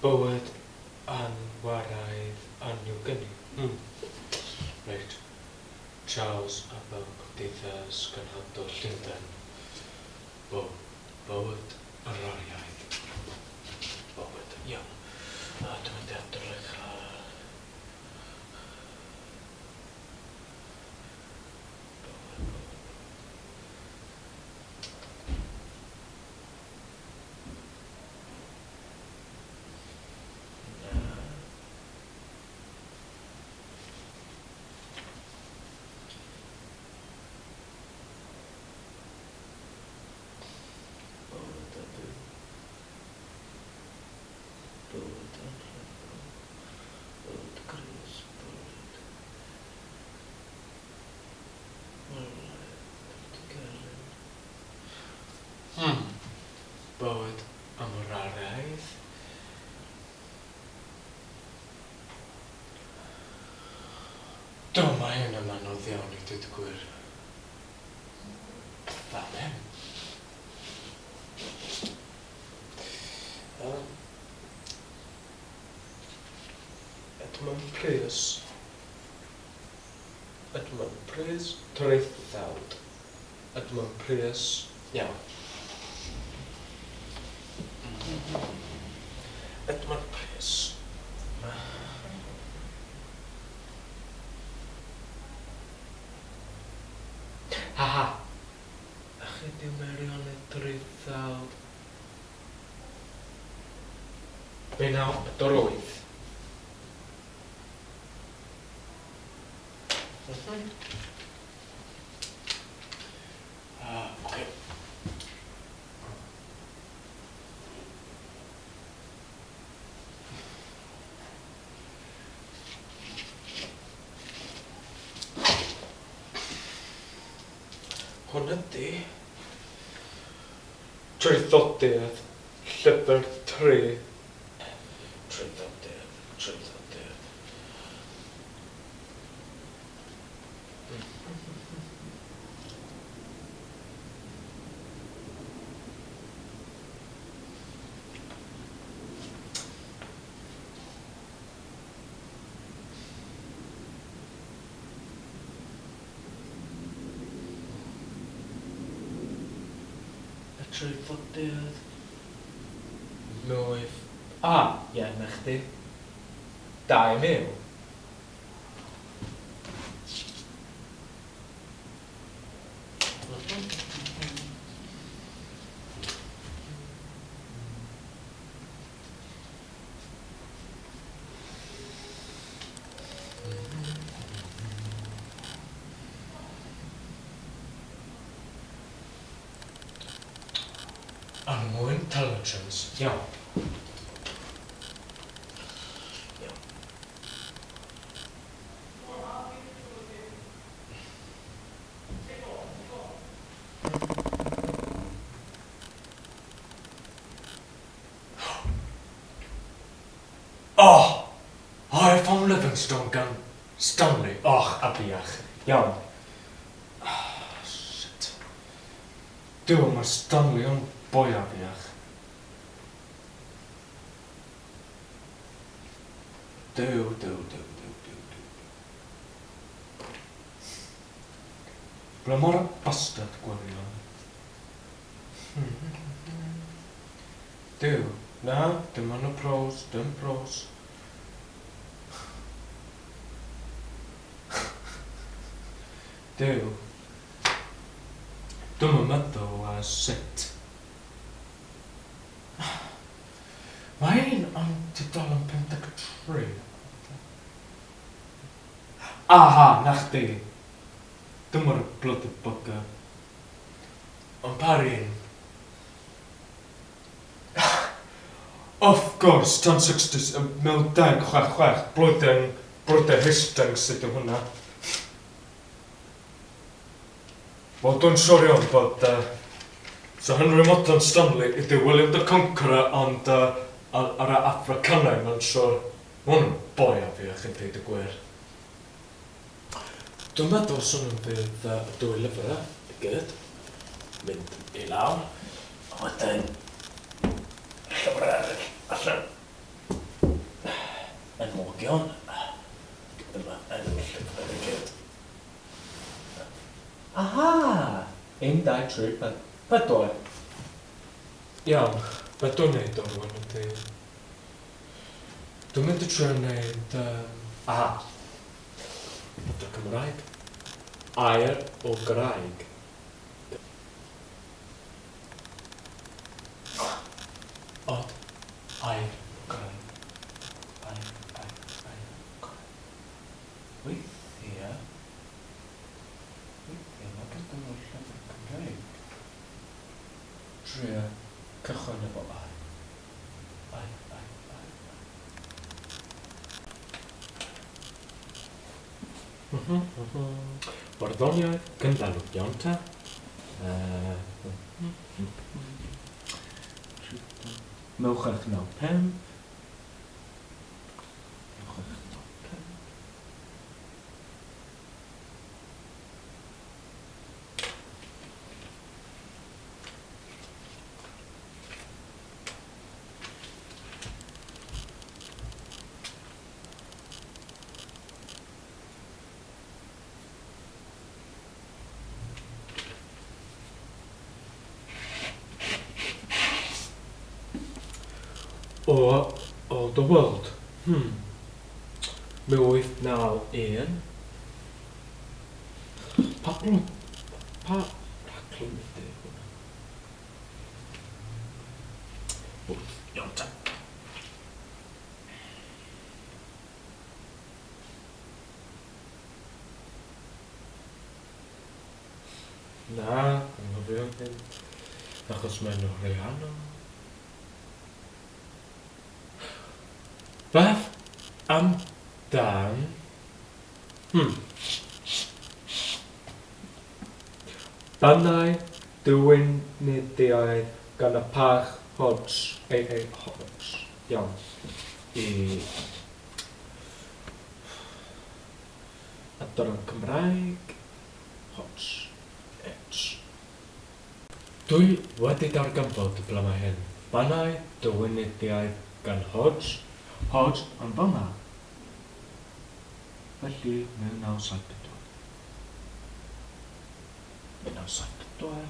Bywyd anwaraidd anniwgyni. Reit. Charles a fel Cymdeithas Gynhadol Llundain. Bywyd arariaeth. Bywyd, iawn. Dwi'n mynd i edrych. Bywyd amrariaeth. Mae hyn yn anodd iawn I dweud y gwir. Fan Edmund Prius, Traethawd. Edmund Prius, iawn. Edmund Prius. Haha. Ychydig Merion y Traethawd. Be naw, 4. Okay. Hwn ydi traethodiad llyfr 3. Traethodiad. Traethodiad. Mwyf. Ie, na chdi. 2,000. Animal intelligence. Iawn. I found Livingstone gan Stanley. Abiach. Iawn. Shit. Mae Stanley yn boi abiach. Dew. Ble mor bastard gwirion. Dew. Na, dim ond y pros, dim pros. Dew. Dwi'n meddwl a sut. Mae un am tudalen 53. Aha, na chdi. Dim o'r bloody bugger. Ond parin. Of course, tan 60s, mewn 10-66, blwyddyn Hastings ydy hwnna. Wel, dwi'n siwr iawn bod so Henry Morton Stanley ydy William the Conqueror ond ar y Africanau, mae'n siwr. Mae hwn yn boi a fi a chi'n deud y gwir. Dwi'n meddwl swn yn bydd y 2 lyfr I gyd. Mynd I lawr. A wedyn llyfr eraill allan. yn mogion. Dyma yn llyfr y gyd. Aha! 1, 2, 3, 4. Iawn, be dwi'n neud o'r rwan ydy... Dwi'n mynd i trio neud... Aha! Bod y Cymraeg. Air o Graig. Od. Air o Graig. Air. Weithiau... mae gyda nhw'r llyfr Cymraeg. Trio cychwyn efo air. Barddoniaeth Gyndalugion ta. Mewchach 9, 5. O the world. 1891. Pa rhaglen ydy hwnna? Iawn ta. Na, anghofio hyn. Achos mae'n Rihanna. Beth amdan... Bannau diwynyddiaeth gan y Pach Hodge, A.A. Hodge. Iawn. I... Adran Cymraeg. Hodge. H. Dwi wedi darganfod y blamau hyn. Bannau diwynyddiaeth gan Hodge. Hodge yn fyma. Felly, 1974. 1974.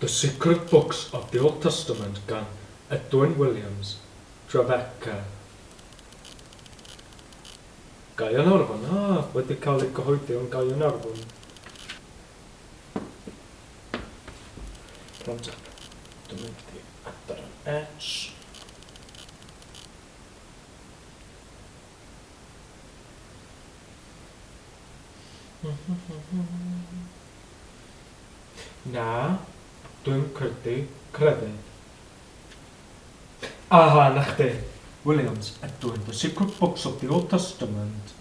The Secret Books of the Old Testament gan Edwin Williams, Rebecca. Gaernarfon, wedi cael ei gyhoeddi o'n Gaernarfon. Rhondda, dwi'n mynd i adran H. Na. Dwi'n credu. Aha, na chdi. Williams, Edwin, The Secret Books of the Old Testament.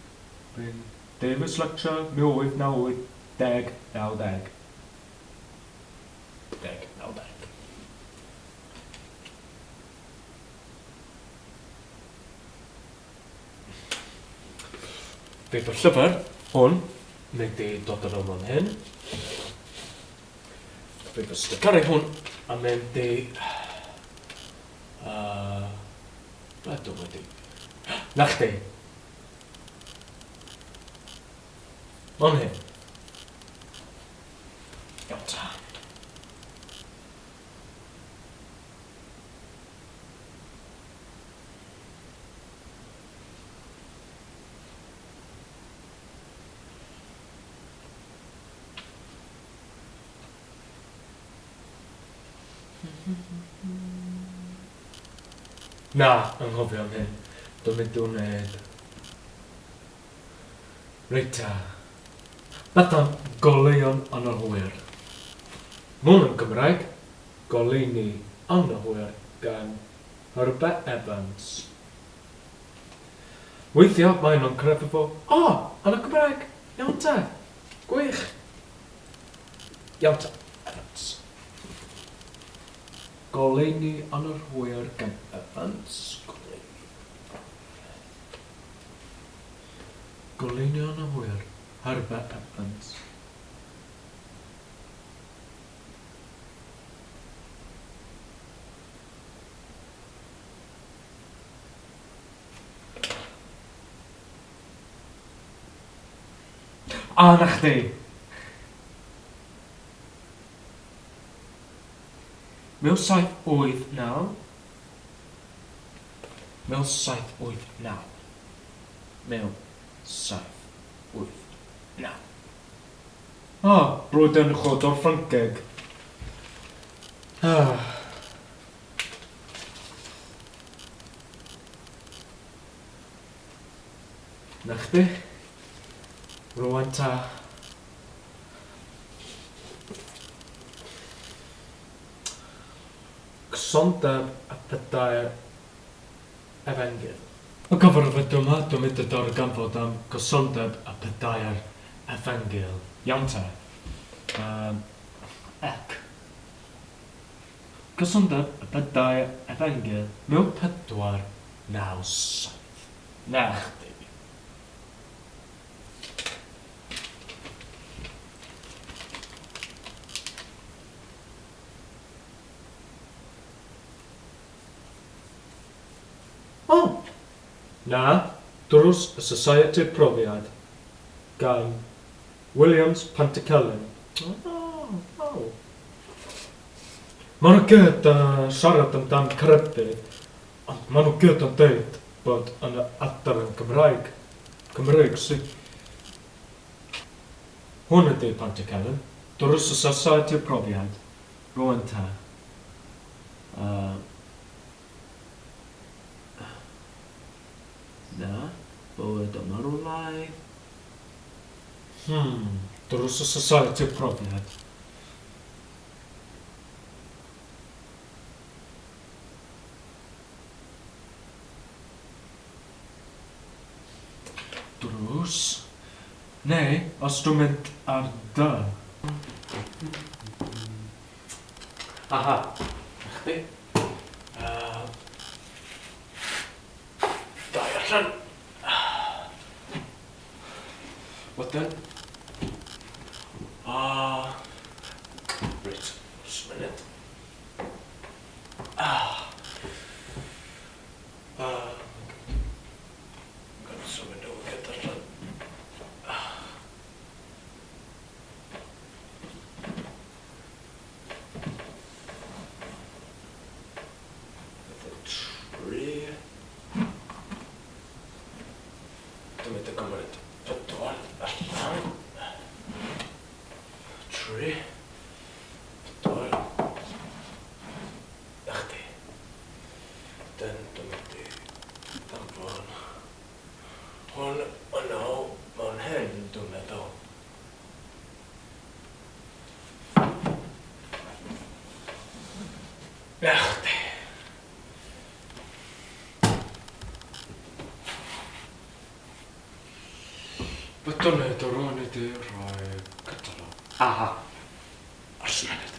Bryn Davis Lecture, 1898, 10, 90. Bydd y llyfr hwn mynd i dod ar ôl hyn. Bydd y sticaru hwn a mynd i... Ydw wedi... Na chdi. O'n hyn. Iawn ta. Na, anghofio am hyn. Dwi'n mynd i wneud... Reita. Beth am goleuon anghywir? Mwn yn Gymraeg, goleuni anghywir gan Herbert Evans. Weithiau mae nhw'n crefydd fo, yn y Gymraeg, iawn te, gwych. Iawn te, Evans. Goleini yn yr hwyr gan Evans. Goleini yn yr hwyr, Herbert Evans. Na chdi. Mewn 789. Mewn 789. Mewn 789. Brwyd yn chwodor Ffranceg. Na chdi. Rwan ta. Cysondeb a pedair Efengil. Y gyfarfod yma, dwi'n mynd ar ganfod am cysondeb a pedair Efengil. Iawn ta. Ec. Cysondeb a pedair Efengil mewn 497. Na chdi. Na, drws y Society Profiad gan Williams Pantycelyn. Maen nhw gyd siarad amdan carydydd, ond maen nhw gyd yn dweud bod yn adar yn Cymraeg sydd. Hwn ydy Pantycelyn, drws y Society Profiad, rwan ta. Na, bod yma rhywle. Drws y Society Profiad. Drws? Neu, os dwi'n mynd ar dy. Aha, chdi? Dau allan. Wedyn? Reit, just a minute. Gonna symud o gyd allan. Tri. Dwi'n mynd i gymryd pedwar allan. Tri. Pedwar. Na chdi. Then dwi'n mynd i danfon hwn yno mewn hyn, dwi'n meddwl. Na chdi. Byddwn neud o'r rhan ydy rhoi gyda'r. Aha. Ars munud.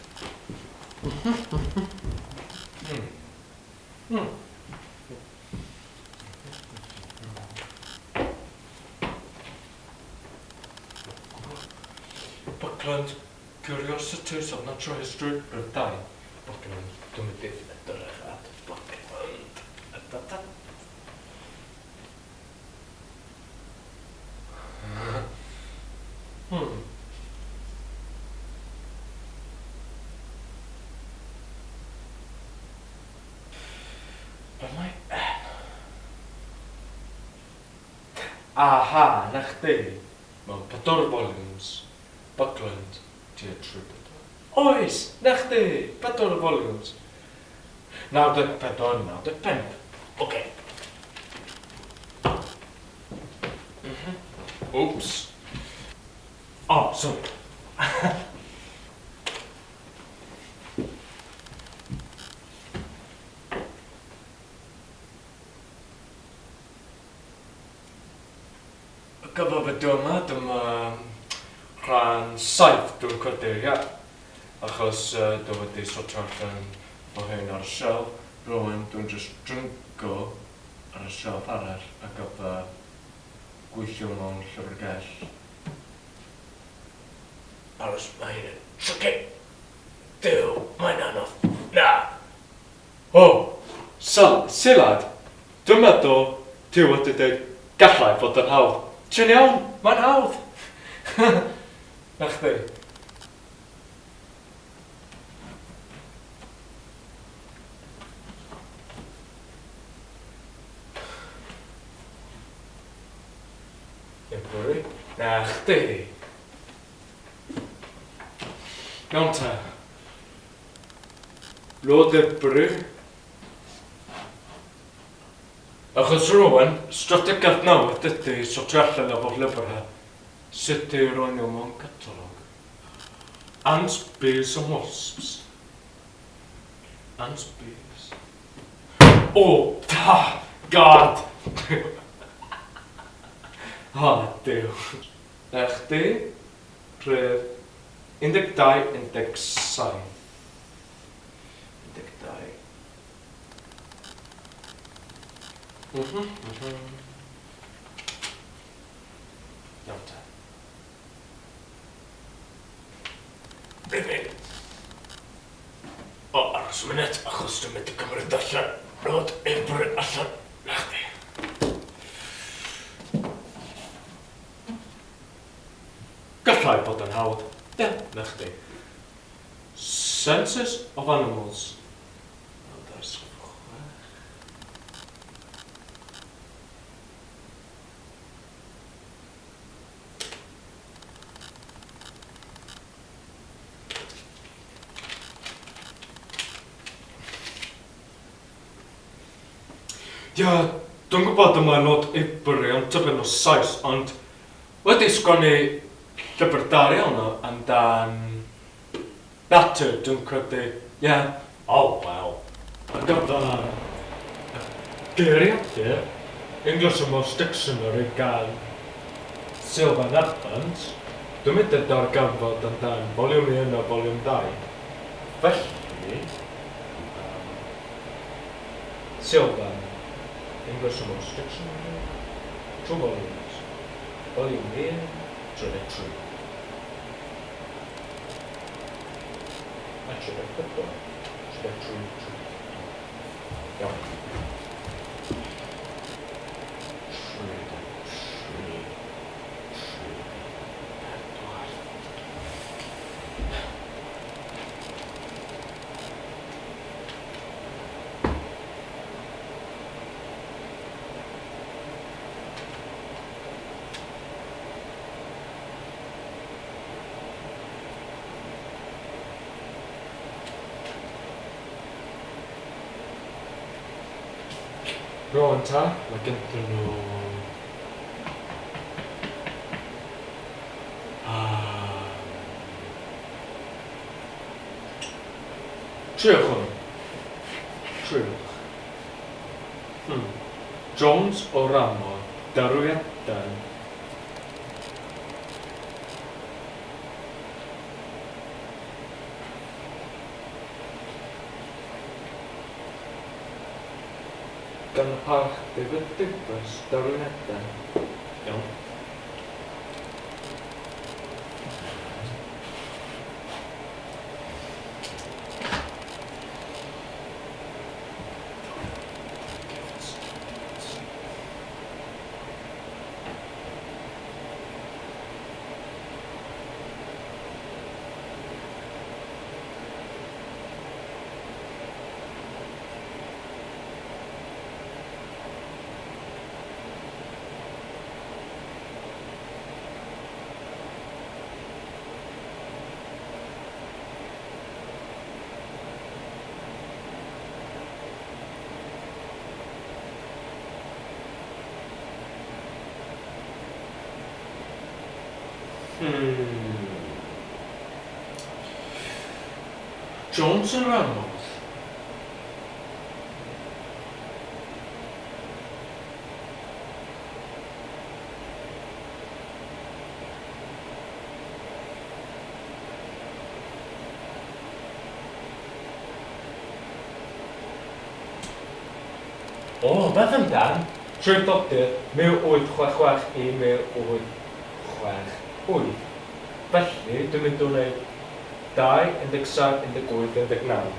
Buckland Curiosities of Natural History yr 2. Buckland, dwi'n mynd i edrych at Buckland. Aha, na chdi. Mewn 4 volumes. Buckland Theatre. Oes, na chdi. 4 volumes. 94, 95. Oce. Oops. Sorry. Gyfnod dyma rhan 7 dwi'n credu, ia. Achos dwi'n wedi sortio allan o hyn ar y shelf. Rwy'n dwi'n just dringo ar y shelf arall ac oedd gweithio mewn llyfrgell. Aros, mae hyn yn tricky. Duw, mae'n anodd. Na! O, Silad, dwi'n meddwl ti wedi dweud gallai fod yn hawdd. Ti'n iawn, mae'n hawdd. Na chdi. Ebry, na chdi. Iawn te. Lord Ebry. Achos rwy'n strategaeth nawr ydy sortio allan o fod lyfr ha. Sut i roi'n nhw mewn catalog. Ants, bees and wasps. Ants, bees. Oh, God! Duw. Na chdi, rhif 12, 17. 12. Iawn te. Rifin. O, aros munud, achos dwi'n mynd i gymryd allan. Rod Ebry allan. Na chdi. Gallai bod yn hawdd. Ie, na chdi. Census of Animals. Ia, dwi'n gwybod yma Lord Ebry yn tybyn o Saes, ond wedi sgwennu llyfr da iawn o amdan natur, dwi'n credu. Ie. Oh, wel. Ac amdan geiriadur, English Amos Dictionary gan Sylvan Evans, dwi'n mynd yn darganfod amdan volume 1 a volume 2. Felly, Sylvan English Amos Dictionary, 2 volumes, volume 1, Trajectory. Actually, Trajectory. Iawn. Rwan ta, mae gynthyn nhw... Triwch hwn. Triwch. Jones o Ramo, Darwiadan. Gan y parch David Digbers, Darwiadan. Iawn. Jones and Ramos. beth amdan, trwy doctor, 1866 i 1868. Felly, dwi'n mynd o'n wneud 2, 17, 18, 19.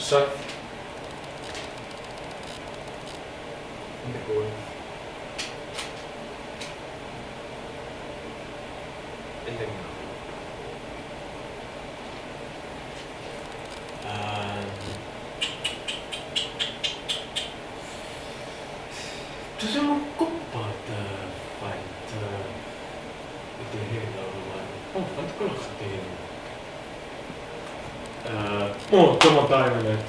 Saith. 18. 19. Dwi ddim yn gwybod faint ydy hyn o rwan. O, faint gwrach ydy hyn? Dim ond 2 munud.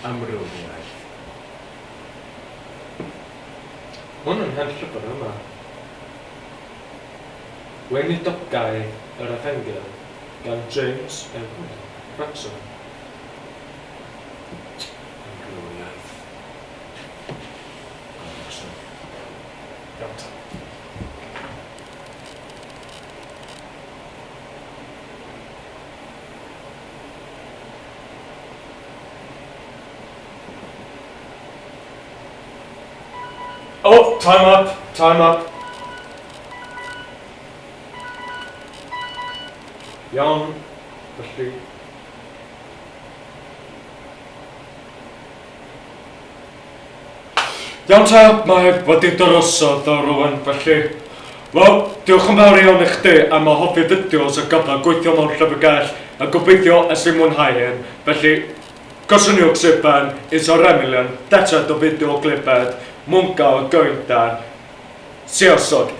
Amrywiaeth. Hwn yn hen llyfr yma. Weinidogau yr Efengyl gan James Edward Wrexham. Amrywiaeth. Wrexham. Iawn ta. Oh, time up, time up. Iawn, felly. Iawn ta, mae wedi dyrosod o rwan, felly. Wel, diolch yn fawr iawn i chdi am y hoffi fideos a gyfle gweithio mewn llyfrgell a gobeithio ys i'n mwynhau hyn. Felly, gosoniwch siben, is o'r emilion, dechad o fideo gliped, mwynhau o gyntar, siosod.